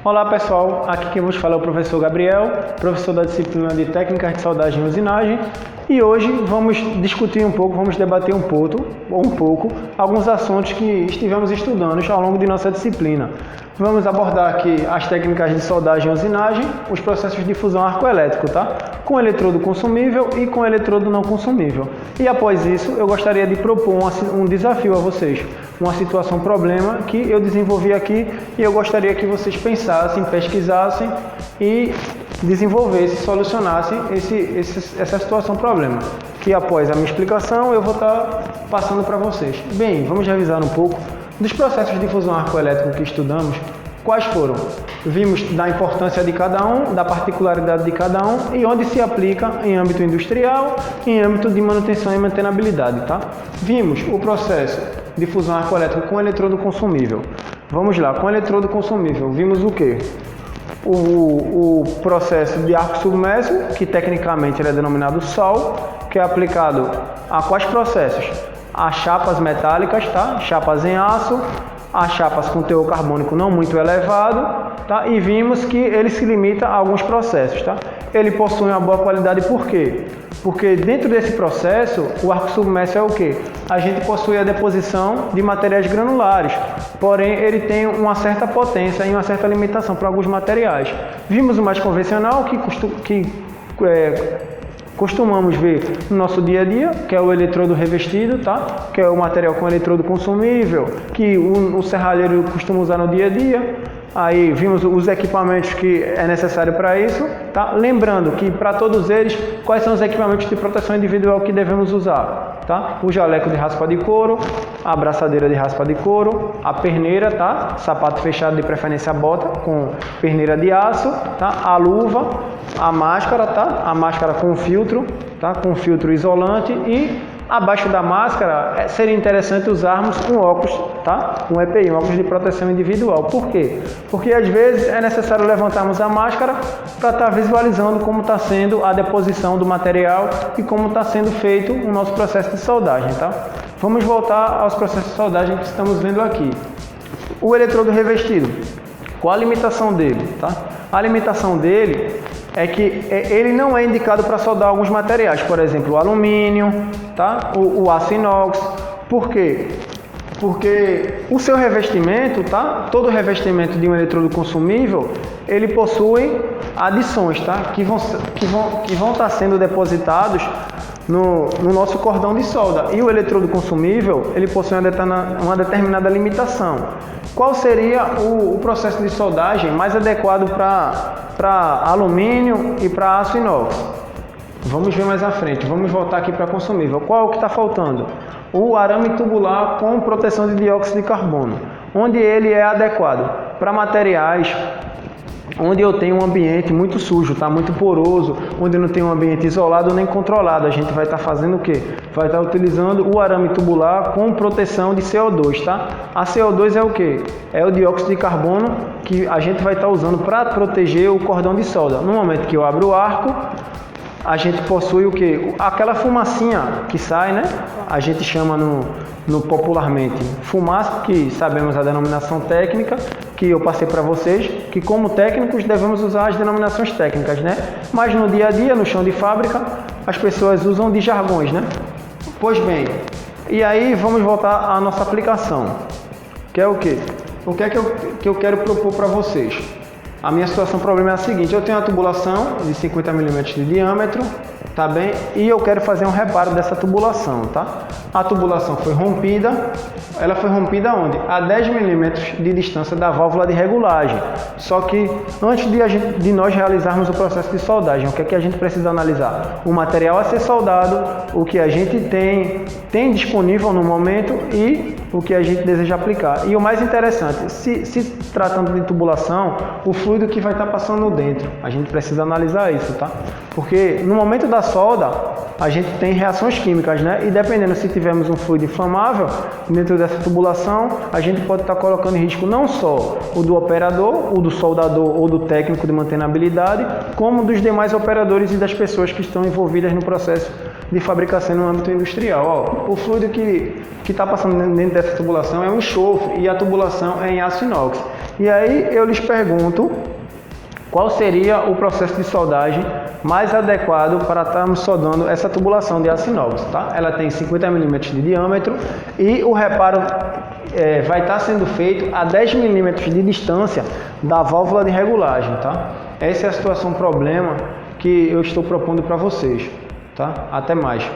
Olá pessoal, aqui quem vos fala é o professor Gabriel, professor da disciplina de Técnicas de Soldagem e Usinagem, e hoje vamos discutir um pouco, vamos debater um pouco alguns assuntos que estivemos estudando ao longo de nossa disciplina. Vamos abordar aqui as técnicas de soldagem e usinagem, os processos de fusão arcoelétrico, tá? Com eletrodo consumível e com eletrodo não consumível. E após isso, eu gostaria de propor um desafio a vocês, uma situação problema que eu desenvolvi aqui e eu gostaria que vocês pensassem, pesquisassem e desenvolvessem, solucionassem essa situação problema, que após a minha explicação eu vou estar passando para vocês. Bem, vamos revisar um pouco dos processos de fusão arcoelétrico que estudamos. Quais foram? Vimos da importância de cada um, da particularidade de cada um e onde se aplica em âmbito industrial e em âmbito de manutenção e mantenabilidade, tá? Vimos o processo de fusão arcoelétrica com eletrodo consumível. Vamos lá, com eletrodo consumível, vimos o quê? O processo de arco submerso, que tecnicamente ele é denominado SOL, que é aplicado a quais processos? A chapas metálicas, tá? Chapas em aço, a chapas com teor carbônico não muito elevado, tá? E vimos que ele se limita a alguns processos, tá? Ele possui uma boa qualidade, por quê? Porque dentro desse processo, o arco submerso é o quê? A gente possui a deposição de materiais granulares, porém ele tem uma certa potência e uma certa limitação para alguns materiais. Vimos o mais convencional, que costumamos ver no nosso dia a dia, que é o eletrodo revestido, tá? Que é o material com eletrodo consumível, que o serralheiro costuma usar no dia a dia. Aí vimos os equipamentos que é necessário para isso, tá? Lembrando que para todos eles, quais são os equipamentos de proteção individual que devemos usar, tá? O jaleco de raspa de couro, a abraçadeira de raspa de couro, a perneira, tá? Sapato fechado, de preferência bota com perneira de aço, tá? A luva, a máscara, tá? A máscara com filtro, tá? Com filtro isolante e abaixo da máscara seria interessante usarmos um óculos, tá? Um EPI, um óculos de proteção individual. Por quê? Porque às vezes é necessário levantarmos a máscara para estar visualizando como está sendo a deposição do material e como está sendo feito o nosso processo de soldagem, tá? Vamos voltar aos processos de soldagem que estamos vendo aqui. O eletrodo revestido, qual a limitação dele, tá? A limitação dele é que ele não é indicado para soldar alguns materiais, por exemplo, o alumínio, tá? O aço inox. Por quê? Porque o seu revestimento, tá? Todo revestimento de um eletrodo consumível, ele possui adições, tá? Que vão estar sendo depositados no nosso cordão de solda. E o eletrodo consumível, ele possui uma determinada limitação. Qual seria o processo de soldagem mais adequado para alumínio e para aço inox? Vamos ver mais à frente. Vamos voltar aqui para consumível. Qual é o que está faltando? O arame tubular com proteção de dióxido de carbono, onde ele é adequado para materiais onde eu tenho um ambiente muito sujo, tá? Muito poroso, onde eu não tenho um ambiente isolado nem controlado. A gente vai estar fazendo o quê? Vai estar utilizando o arame tubular com proteção de CO2, tá? A CO2 é o quê? É o dióxido de carbono que a gente vai estar usando para proteger o cordão de solda. No momento que eu abro o arco, a gente possui o quê? Aquela fumacinha que sai, né? A gente chama popularmente fumaça, que sabemos a denominação técnica, que eu passei para vocês, que como técnicos devemos usar as denominações técnicas, né? Mas no dia a dia, no chão de fábrica, as pessoas usam de jargões, né? Pois bem, e aí vamos voltar à nossa aplicação, que é o quê? O que é que eu quero propor para vocês? A minha situação problema é a seguinte: eu tenho uma tubulação de 50 mm de diâmetro, tá bem? E eu quero fazer um reparo dessa tubulação, tá? A tubulação foi rompida, ela foi rompida onde? A 10 mm de distância da válvula de regulagem. Só que antes de nós realizarmos o processo de soldagem, o que é que a gente precisa analisar? O material a ser soldado, o que a gente tem disponível no momento e o que a gente deseja aplicar. E o mais interessante, se tratando de tubulação, o fluido que vai estar passando dentro, a gente precisa analisar isso, tá? Porque no momento da solda, a gente tem reações químicas, né? E dependendo se tivermos um fluido inflamável dentro dessa tubulação, a gente pode estar colocando em risco não só o do operador, o do soldador ou do técnico de mantenabilidade, como dos demais operadores e das pessoas que estão envolvidas no processo de fabricação no âmbito industrial. Ó, o fluido que está passando dentro dessa tubulação é um enxofre e a tubulação é em aço inox. E aí eu lhes pergunto qual seria o processo de soldagem mais adequado para estarmos soldando essa tubulação de aço inox, tá? Ela tem 50 mm de diâmetro e o reparo vai estar sendo feito a 10 mm de distância da válvula de regulagem, tá? Essa é a situação problema que eu estou propondo para vocês, tá? Até mais.